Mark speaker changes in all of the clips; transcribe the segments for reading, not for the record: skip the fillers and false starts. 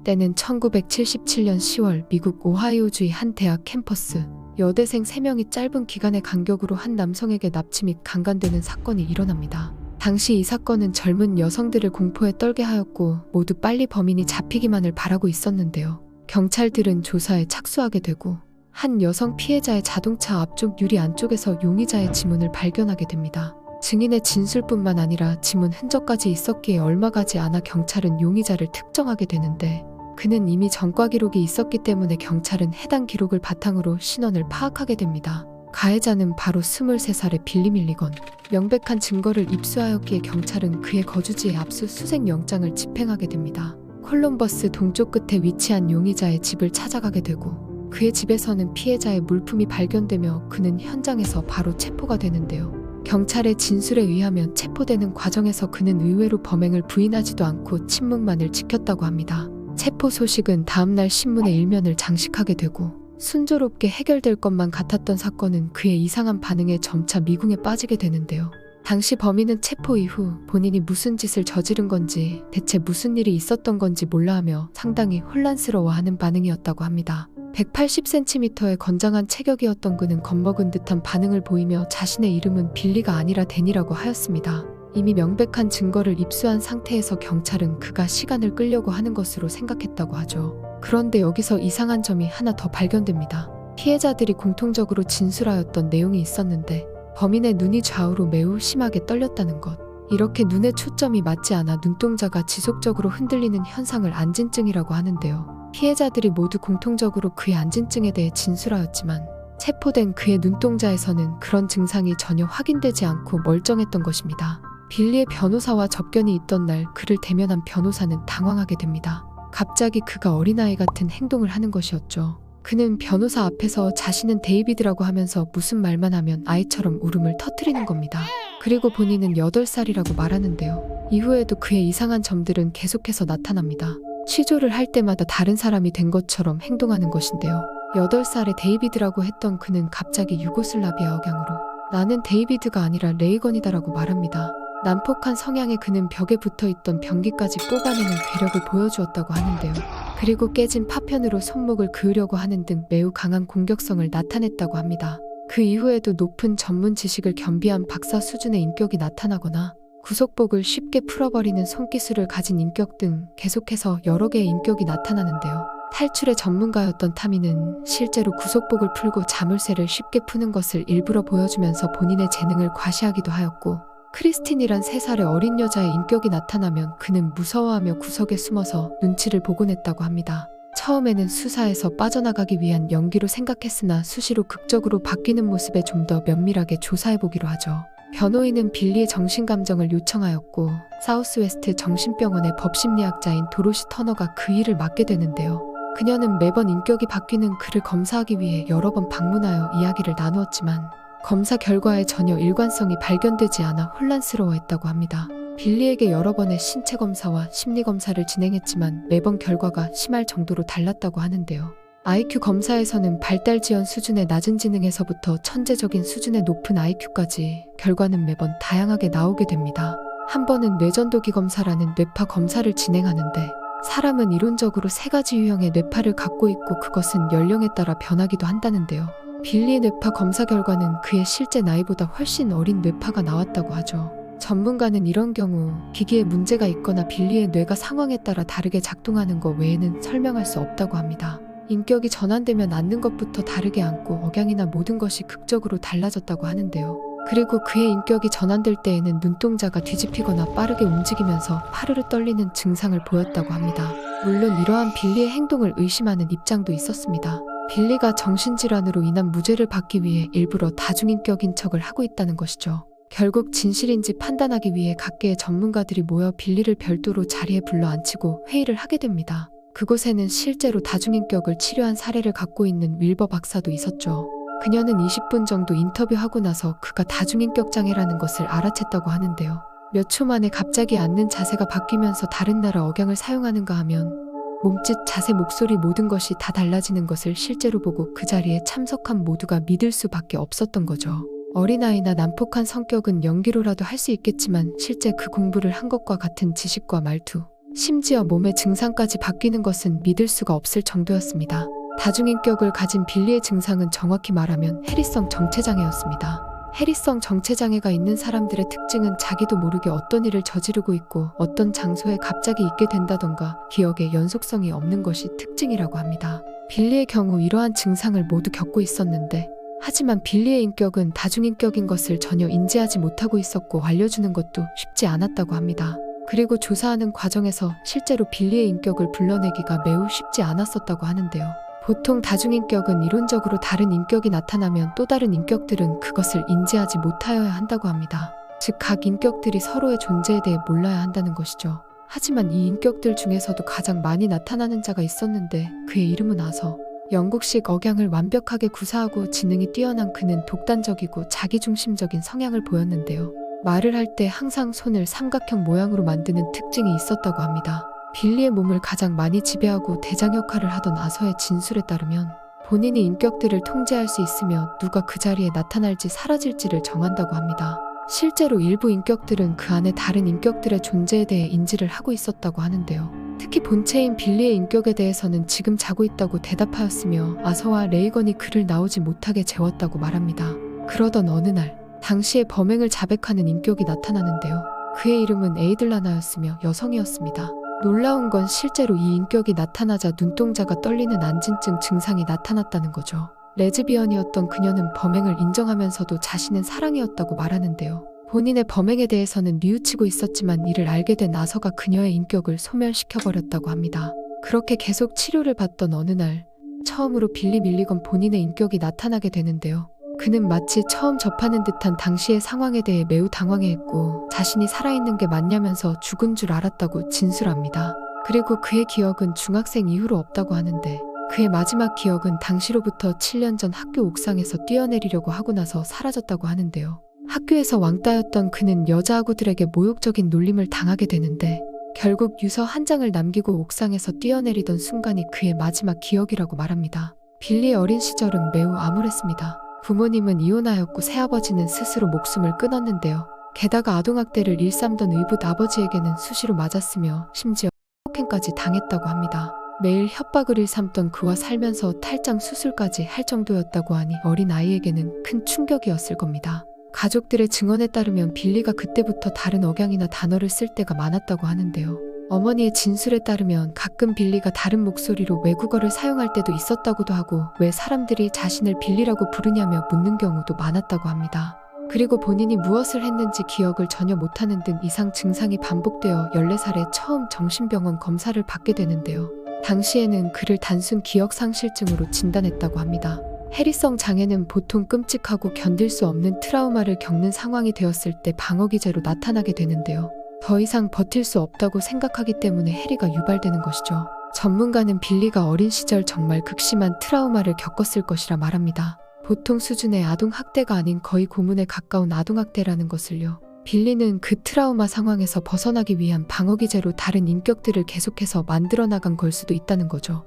Speaker 1: 때는 1977년 10월 미국 오하이오주의 한 대학 캠퍼스. 여대생 3명이 짧은 기간의 간격으로 한 남성에게 납치 및 강간되는 사건이 일어납니다. 당시 이 사건은 젊은 여성들을 공포에 떨게 하였고 모두 빨리 범인이 잡히기만을 바라고 있었는데요. 경찰들은 조사에 착수하게 되고 한 여성 피해자의 자동차 앞쪽 유리 안쪽에서 용의자의 지문을 발견하게 됩니다. 증인의 진술뿐만 아니라 지문 흔적까지 있었기에 얼마 가지 않아 경찰은 용의자를 특정하게 되는데 그는 이미 전과 기록이 있었기 때문에 경찰은 해당 기록을 바탕으로 신원을 파악하게 됩니다. 가해자는 바로 23살의 빌리 밀리건. 명백한 증거를 입수하였기에 경찰은 그의 거주지에 압수수색 영장을 집행하게 됩니다. 콜럼버스 동쪽 끝에 위치한 용의자의 집을 찾아가게 되고 그의 집에서는 피해자의 물품이 발견되며 그는 현장에서 바로 체포가 되는데요. 경찰의 진술에 의하면 체포되는 과정에서 그는 의외로 범행을 부인하지도 않고 침묵만을 지켰다고 합니다. 체포 소식은 다음날 신문의 일면을 장식하게 되고 순조롭게 해결될 것만 같았던 사건은 그의 이상한 반응에 점차 미궁에 빠지게 되는데요. 당시 범인은 체포 이후 본인이 무슨 짓을 저지른 건지 대체 무슨 일이 있었던 건지 몰라하며 상당히 혼란스러워하는 반응이었다고 합니다. 180cm의 건장한 체격이었던 그는 겁먹은 듯한 반응을 보이며 자신의 이름은 빌리가 아니라 댄이라고 하였습니다. 이미 명백한 증거를 입수한 상태에서 경찰은 그가 시간을 끌려고 하는 것으로 생각했다고 하죠. 그런데 여기서 이상한 점이 하나 더 발견됩니다. 피해자들이 공통적으로 진술하였던 내용이 있었는데 범인의 눈이 좌우로 매우 심하게 떨렸다는 것. 이렇게 눈의 초점이 맞지 않아 눈동자가 지속적으로 흔들리는 현상을 안진증이라고 하는데요. 피해자들이 모두 공통적으로 그의 안진증에 대해 진술하였지만 체포된 그의 눈동자에서는 그런 증상이 전혀 확인되지 않고 멀쩡했던 것입니다. 빌리의 변호사와 접견이 있던 날 그를 대면한 변호사는 당황하게 됩니다. 갑자기 그가 어린아이 같은 행동을 하는 것이었죠. 그는 변호사 앞에서 자신은 데이비드라고 하면서 무슨 말만 하면 아이처럼 울음을 터뜨리는 겁니다. 그리고 본인은 8살이라고 말하는데요. 이후에도 그의 이상한 점들은 계속해서 나타납니다. 취조를 할 때마다 다른 사람이 된 것처럼 행동하는 것인데요. 8살에 데이비드라고 했던 그는 갑자기 유고슬라비아 억양으로 나는 데이비드가 아니라 레이건이다라고 말합니다. 난폭한 성향의 그는 벽에 붙어있던 변기까지 뽑아내는 괴력을 보여주었다고 하는데요. 그리고 깨진 파편으로 손목을 그으려고 하는 등 매우 강한 공격성을 나타냈다고 합니다. 그 이후에도 높은 전문 지식을 겸비한 박사 수준의 인격이 나타나거나 구속복을 쉽게 풀어버리는 손기술을 가진 인격 등 계속해서 여러 개의 인격이 나타나는데요. 탈출의 전문가였던 타미는 실제로 구속복을 풀고 자물쇠를 쉽게 푸는 것을 일부러 보여주면서 본인의 재능을 과시하기도 하였고 크리스틴이란 3살의 어린 여자의 인격이 나타나면 그는 무서워하며 구석에 숨어서 눈치를 보곤 했다고 합니다. 처음에는 수사에서 빠져나가기 위한 연기로 생각했으나 수시로 극적으로 바뀌는 모습에 좀 더 면밀하게 조사해보기로 하죠. 변호인은 빌리의 정신감정을 요청하였고 사우스웨스트 정신병원의 법심리학자인 도로시 터너가 그 일을 맡게 되는데요. 그녀는 매번 인격이 바뀌는 그를 검사하기 위해 여러 번 방문하여 이야기를 나누었지만 검사 결과에 전혀 일관성이 발견되지 않아 혼란스러워했다고 합니다. 빌리에게 여러 번의 신체 검사와 심리 검사를 진행했지만 매번 결과가 심할 정도로 달랐다고 하는데요. IQ 검사에서는 발달 지연 수준의 낮은 지능에서부터 천재적인 수준의 높은 IQ까지 결과는 매번 다양하게 나오게 됩니다. 한 번은 뇌전도기 검사라는 뇌파 검사를 진행하는데 사람은 이론적으로 3가지 유형의 뇌파를 갖고 있고 그것은 연령에 따라 변하기도 한다는데요. 빌리의 뇌파 검사 결과는 그의 실제 나이보다 훨씬 어린 뇌파가 나왔다고 하죠. 전문가는 이런 경우 기기에 문제가 있거나 빌리의 뇌가 상황에 따라 다르게 작동하는 것 외에는 설명할 수 없다고 합니다. 인격이 전환되면 앉는 것부터 다르게 앉고 억양이나 모든 것이 극적으로 달라졌다고 하는데요. 그리고 그의 인격이 전환될 때에는 눈동자가 뒤집히거나 빠르게 움직이면서 파르르 떨리는 증상을 보였다고 합니다. 물론 이러한 빌리의 행동을 의심하는 입장도 있었습니다. 빌리가 정신질환으로 인한 무죄를 받기 위해 일부러 다중인격인 척을 하고 있다는 것이죠. 결국 진실인지 판단하기 위해 각계의 전문가들이 모여 빌리를 별도로 자리에 불러 앉히고 회의를 하게 됩니다. 그곳에는 실제로 다중인격을 치료한 사례를 갖고 있는 윌버 박사도 있었죠. 그녀는 20분 정도 인터뷰하고 나서 그가 다중인격 장애라는 것을 알아챘다고 하는데요. 몇 초 만에 갑자기 앉는 자세가 바뀌면서 다른 나라 억양을 사용하는가 하면 몸짓, 자세, 목소리 모든 것이 다 달라지는 것을 실제로 보고 그 자리에 참석한 모두가 믿을 수밖에 없었던 거죠. 어린아이나 난폭한 성격은 연기로라도 할 수 있겠지만 실제 그 공부를 한 것과 같은 지식과 말투, 심지어 몸의 증상까지 바뀌는 것은 믿을 수가 없을 정도였습니다. 다중인격을 가진 빌리의 증상은 정확히 말하면 해리성 정체장애였습니다. 해리성 정체장애가 있는 사람들의 특징은 자기도 모르게 어떤 일을 저지르고 있고 어떤 장소에 갑자기 있게 된다던가 기억에 연속성이 없는 것이 특징이라고 합니다. 빌리의 경우 이러한 증상을 모두 겪고 있었는데 하지만 빌리의 인격은 다중인격인 것을 전혀 인지하지 못하고 있었고 알려주는 것도 쉽지 않았다고 합니다. 그리고 조사하는 과정에서 실제로 빌리의 인격을 불러내기가 매우 쉽지 않았었다고 하는데요. 보통 다중인격은 이론적으로 다른 인격이 나타나면 또 다른 인격들은 그것을 인지하지 못하여야 한다고 합니다. 즉, 각 인격들이 서로의 존재에 대해 몰라야 한다는 것이죠. 하지만 이 인격들 중에서도 가장 많이 나타나는 자가 있었는데 그의 이름은 아서. 영국식 억양을 완벽하게 구사하고 지능이 뛰어난 그는 독단적이고 자기중심적인 성향을 보였는데요. 말을 할 때 항상 손을 삼각형 모양으로 만드는 특징이 있었다고 합니다. 빌리의 몸을 가장 많이 지배하고 대장 역할을 하던 아서의 진술에 따르면 본인이 인격들을 통제할 수 있으며 누가 그 자리에 나타날지 사라질지를 정한다고 합니다. 실제로 일부 인격들은 그 안에 다른 인격들의 존재에 대해 인지를 하고 있었다고 하는데요. 특히 본체인 빌리의 인격에 대해서는 지금 자고 있다고 대답하였으며 아서와 레이건이 그를 나오지 못하게 재웠다고 말합니다. 그러던 어느 날 당시에 범행을 자백하는 인격이 나타나는데요. 그의 이름은 에이들라나였으며 여성이었습니다. 놀라운 건 실제로 이 인격이 나타나자 눈동자가 떨리는 안진증 증상이 나타났다는 거죠. 레즈비언이었던 그녀는 범행을 인정하면서도 자신은 사랑이었다고 말하는데요. 본인의 범행에 대해서는 뉘우치고 있었지만 이를 알게 된 아서가 그녀의 인격을 소멸시켜버렸다고 합니다. 그렇게 계속 치료를 받던 어느 날 처음으로 빌리 밀리건 본인의 인격이 나타나게 되는데요. 그는 마치 처음 접하는 듯한 당시의 상황에 대해 매우 당황해했고 자신이 살아있는 게 맞냐면서 죽은 줄 알았다고 진술합니다. 그리고 그의 기억은 중학생 이후로 없다고 하는데 그의 마지막 기억은 당시로부터 7년 전 학교 옥상에서 뛰어내리려고 하고 나서 사라졌다고 하는데요. 학교에서 왕따였던 그는 여자아구들에게 모욕적인 놀림을 당하게 되는데 결국 유서 한 장을 남기고 옥상에서 뛰어내리던 순간이 그의 마지막 기억이라고 말합니다. 빌리의 어린 시절은 매우 암울했습니다. 부모님은 이혼하였고 새아버지는 스스로 목숨을 끊었는데요. 게다가 아동학대를 일삼던 의붓 아버지에게는 수시로 맞았으며 심지어 폭행까지 당했다고 합니다. 매일 협박을 일삼던 그와 살면서 탈장 수술까지 할 정도였다고 하니 어린 아이에게는 큰 충격이었을 겁니다. 가족들의 증언에 따르면 빌리가 그때부터 다른 억양이나 단어를 쓸 때가 많았다고 하는데요. 어머니의 진술에 따르면 가끔 빌리가 다른 목소리로 외국어를 사용할 때도 있었다고도 하고 왜 사람들이 자신을 빌리라고 부르냐며 묻는 경우도 많았다고 합니다. 그리고 본인이 무엇을 했는지 기억을 전혀 못하는 등 이상 증상이 반복되어 14살에 처음 정신병원 검사를 받게 되는데요. 당시에는 그를 단순 기억상실증으로 진단했다고 합니다. 해리성 장애는 보통 끔찍하고 견딜 수 없는 트라우마를 겪는 상황이 되었을 때 방어기제로 나타나게 되는데요. 더 이상 버틸 수 없다고 생각하기 때문에 해리가 유발되는 것이죠. 전문가는 빌리가 어린 시절 정말 극심한 트라우마를 겪었을 것이라 말합니다. 보통 수준의 아동학대가 아닌 거의 고문에 가까운 아동학대라는 것을요. 빌리는 그 트라우마 상황에서 벗어나기 위한 방어기제로 다른 인격들을 계속해서 만들어 나간 걸 수도 있다는 거죠.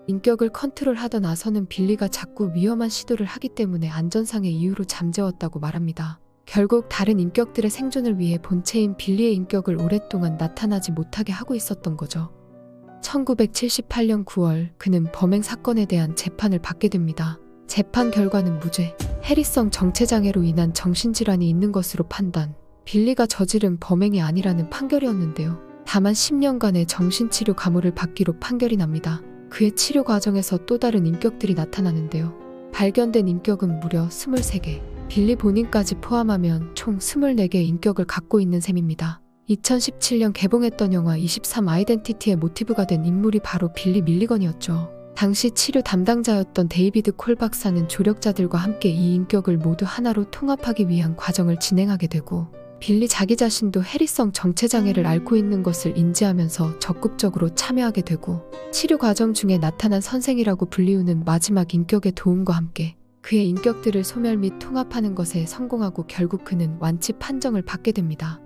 Speaker 1: 인격을 컨트롤하던 아서는 빌리가 자꾸 위험한 시도를 하기 때문에 안전상의 이유로 잠재웠다고 말합니다. 결국 다른 인격들의 생존을 위해 본체인 빌리의 인격을 오랫동안 나타나지 못하게 하고 있었던 거죠. 1978년 9월 그는 범행 사건에 대한 재판을 받게 됩니다. 재판 결과는 무죄, 해리성 정체장애로 인한 정신질환이 있는 것으로 판단, 빌리가 저지른 범행이 아니라는 판결이었는데요. 다만 10년간의 정신치료 감호를 받기로 판결이 납니다. 그의 치료 과정에서 또 다른 인격들이 나타나는데요. 발견된 인격은 무려 23개, 빌리 본인까지 포함하면 총 24개의 인격을 갖고 있는 셈입니다. 2017년 개봉했던 영화 23 아이덴티티의 모티브가 된 인물이 바로 빌리 밀리건이었죠. 당시 치료 담당자였던 데이비드 콜 박사는 조력자들과 함께 이 인격을 모두 하나로 통합하기 위한 과정을 진행하게 되고 빌리 자기 자신도 해리성 정체장애를 앓고 있는 것을 인지하면서 적극적으로 참여하게 되고 치료 과정 중에 나타난 선생이라고 불리우는 마지막 인격의 도움과 함께 그의 인격들을 소멸 및 통합하는 것에 성공하고 결국 그는 완치 판정을 받게 됩니다.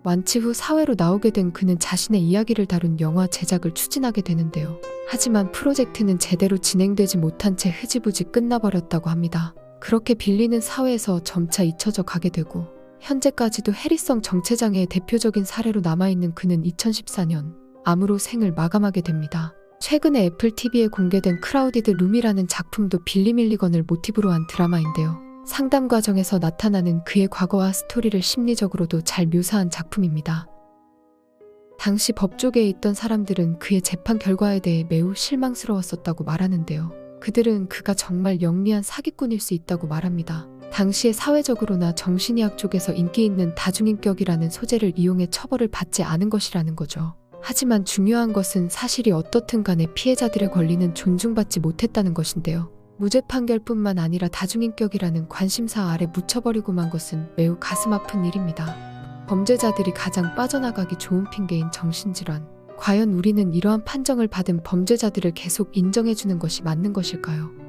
Speaker 1: 완치 후 사회로 나오게 된 그는 자신의 이야기를 다룬 영화 제작을 추진하게 되는데요. 하지만 프로젝트는 제대로 진행되지 못한 채 흐지부지 끝나버렸다고 합니다. 그렇게 빌리는 사회에서 점차 잊혀져 가게 되고 현재까지도 해리성 정체장애의 대표적인 사례로 남아있는 그는 2014년 암으로 생을 마감하게 됩니다. 최근에 애플 TV에 공개된 크라우디드 룸이라는 작품도 빌리 밀리건을 모티브로 한 드라마인데요. 상담 과정에서 나타나는 그의 과거와 스토리를 심리적으로도 잘 묘사한 작품입니다. 당시 법조계에 있던 사람들은 그의 재판 결과에 대해 매우 실망스러웠었다고 말하는데요. 그들은 그가 정말 영리한 사기꾼일 수 있다고 말합니다. 당시에 사회적으로나 정신의학 쪽에서 인기 있는 다중인격이라는 소재를 이용해 처벌을 받지 않은 것이라는 거죠. 하지만 중요한 것은 사실이 어떻든 간에 피해자들의 권리는 존중받지 못했다는 것인데요. 무죄 판결뿐만 아니라 다중인격이라는 관심사 아래 묻혀버리고 만 것은 매우 가슴 아픈 일입니다. 범죄자들이 가장 빠져나가기 좋은 핑계인 정신질환. 과연 우리는 이러한 판정을 받은 범죄자들을 계속 인정해주는 것이 맞는 것일까요?